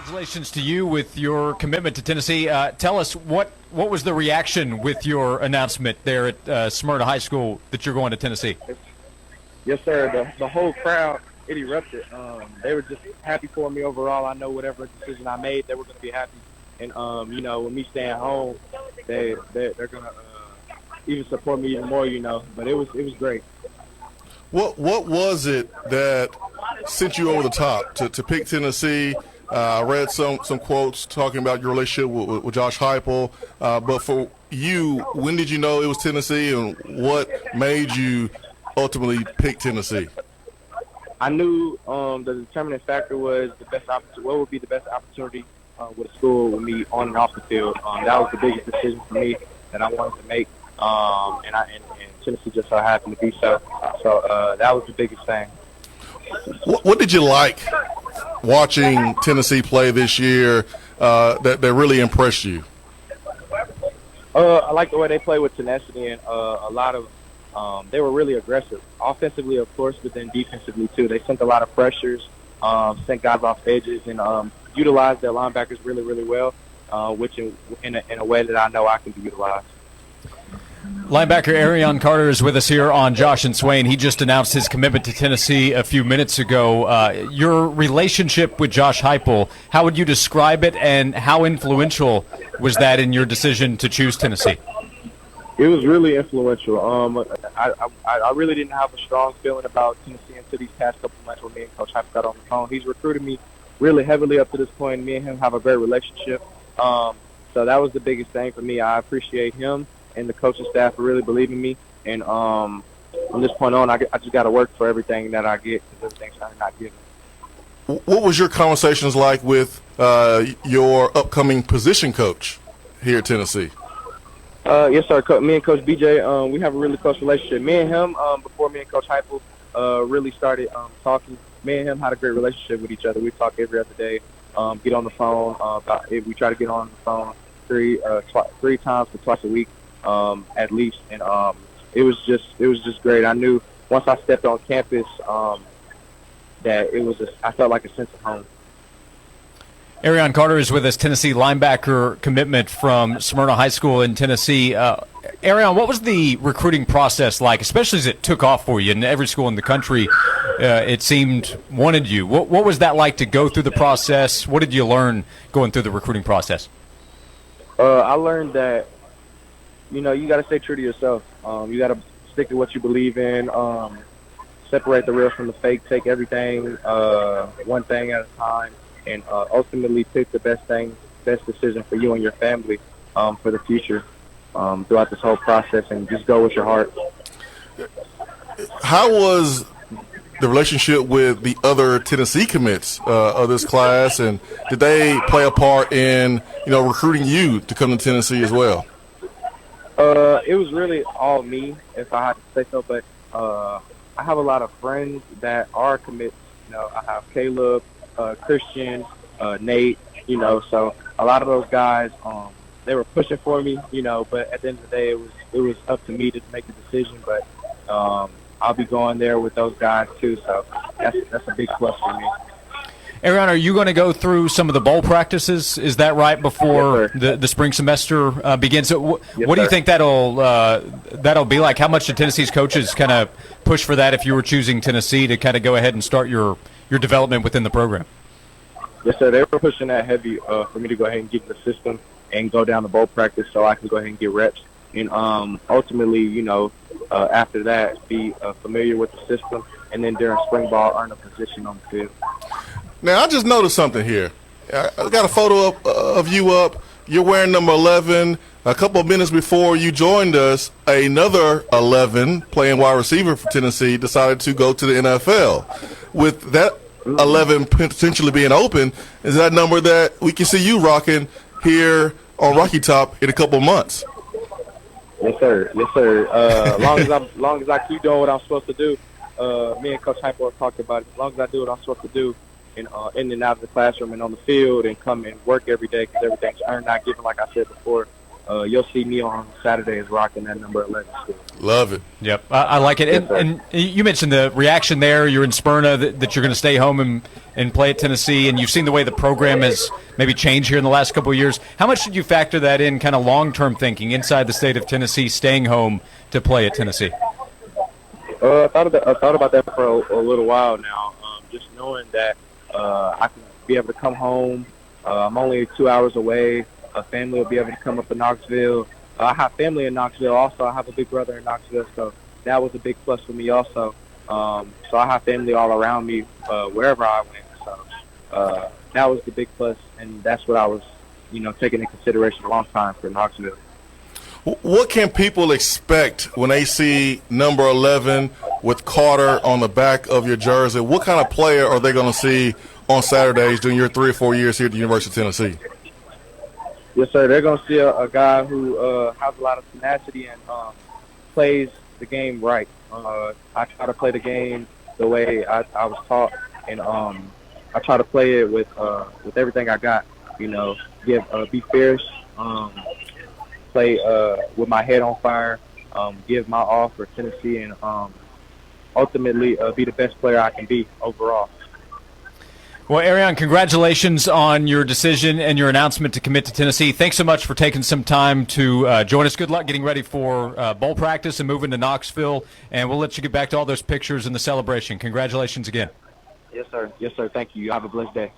Congratulations to you with your commitment to Tennessee. Tell us what was the reaction with your announcement there at Smyrna High School that you're going to Tennessee? Yes, sir. The whole crowd, it erupted. They were just happy for me overall. I know whatever decision I made, they were going to be happy. And with me staying home, they're going to even support me even more. But it was great. What was it that sent you over the top to pick Tennessee? I read some quotes talking about your relationship with Josh Heupel. But for you, when did you know it was Tennessee, and what made you ultimately pick Tennessee? I knew the determining factor was what would be the best opportunity with a school with me on and off the field. That was the biggest decision for me that I wanted to make, and Tennessee just so happened to be so. So that was the biggest thing. What did you like watching Tennessee play this year that really impressed you? I like the way they play with tenacity, and a lot of they were really aggressive. Offensively, of course, but then defensively, too. They sent a lot of pressures, sent guys off edges, and utilized their linebackers really, really well, which in a way that I know I can be utilized. Linebacker Arion Carter is with us here on Josh and Swain. He just announced his commitment to Tennessee a few minutes ago. Your relationship with Josh Heupel, how would you describe it, and how influential was that in your decision to choose Tennessee? It was really influential. I really didn't have a strong feeling about Tennessee until these past couple of months when me and Coach Heupel got on the phone. He's recruited me really heavily up to this point. Me and him have a great relationship. So that was the biggest thing for me. I appreciate him and the coaching staff for really believing me. And from this point on, I just got to work for everything that I get, because everything's kind of not given. What was your conversations like with your upcoming position coach here at Tennessee? Yes, sir. Me and Coach BJ, we have a really close relationship. Me and him, before me and Coach Heupel really started talking, me and him had a great relationship with each other. We talk every other day, get on the phone. We try to get on the phone three times to twice a week, at least. And it was just great. I knew once I stepped on campus that I felt like a sense of home. Arion Carter is with us, Tennessee linebacker commitment from Smyrna High School in Tennessee. Arion, what was the recruiting process like, especially as it took off for you? And every school in the country, it seemed, wanted you. What was that like to go through the process? What did you learn going through the recruiting process? I learned that, you got to stay true to yourself. You got to stick to what you believe in, separate the real from the fake, take everything one thing at a time, and ultimately pick the best decision for you and your family for the future throughout this whole process, and just go with your heart. How was the relationship with the other Tennessee commits of this class, and did they play a part in recruiting you to come to Tennessee as well? It was really all me, if I had to say so, but I have a lot of friends that are commits. I have Caleb, Christian, Nate, so a lot of those guys, they were pushing for me, but at the end of the day, it was up to me to make the decision. But I'll be going there with those guys too, so that's a big plus for me. Arion, are you going to go through some of the bowl practices? Is that right before the spring semester begins? So what do you think that'll be like? How much did Tennessee's coaches kind of push for that if you were choosing Tennessee to kind of go ahead and start your development within the program? Yes, sir. They were pushing that heavy for me to go ahead and get in the system and go down to bowl practice so I can go ahead and get reps. And ultimately, after that, be familiar with the system, and then during spring ball, earn a position on the field. Now, I just noticed something here. I got a photo of you up. You're wearing number 11. A couple of minutes before you joined us, another 11 playing wide receiver for Tennessee decided to go to the NFL. With that 11 potentially being open, is that number that we can see you rocking here on Rocky Top in a couple of months? Yes, sir. Yes, sir. Long as I keep doing what I'm supposed to do, me and Coach Heupel have talked about it. As long as I do what I'm supposed to do, in and out of the classroom and on the field, and come and work every day, because everything's earned, not given, like I said before. You'll see me on Saturdays rocking that number 11 still. Love it. Yep, I like it. Yes, and you mentioned the reaction there. You're in Smyrna, that you're going to stay home and play at Tennessee, and you've seen the way the program has maybe changed here in the last couple of years. How much did you factor that in, kind of long-term thinking inside the state of Tennessee, staying home to play at Tennessee? I thought about that for a little while now. Just knowing that I can be able to come home. I'm only 2 hours away. Family will be able to come up to Knoxville. I have family in Knoxville also. I have a big brother in Knoxville, so that was a big plus for me also. So I have family all around me wherever I went. So that was the big plus, and that's what I was, taking into consideration a long time for Knoxville. What can people expect when they see number 11 with Carter on the back of your jersey? What kind of player are they going to see on Saturdays during your 3 or 4 years here at the University of Tennessee? Yes, sir. They're going to see a guy who has a lot of tenacity and plays the game right. I try to play the game the way I was taught, and I try to play it with everything I got. Be fierce, play with my head on fire, give my all for Tennessee, and ultimately be the best player I can be overall. Well, Arion, congratulations on your decision and your announcement to commit to Tennessee. Thanks so much for taking some time to join us. Good luck getting ready for bowl practice and moving to Knoxville, and we'll let you get back to all those pictures and the celebration. Congratulations again. Yes, sir. Yes, sir. Thank you. You have a blessed day.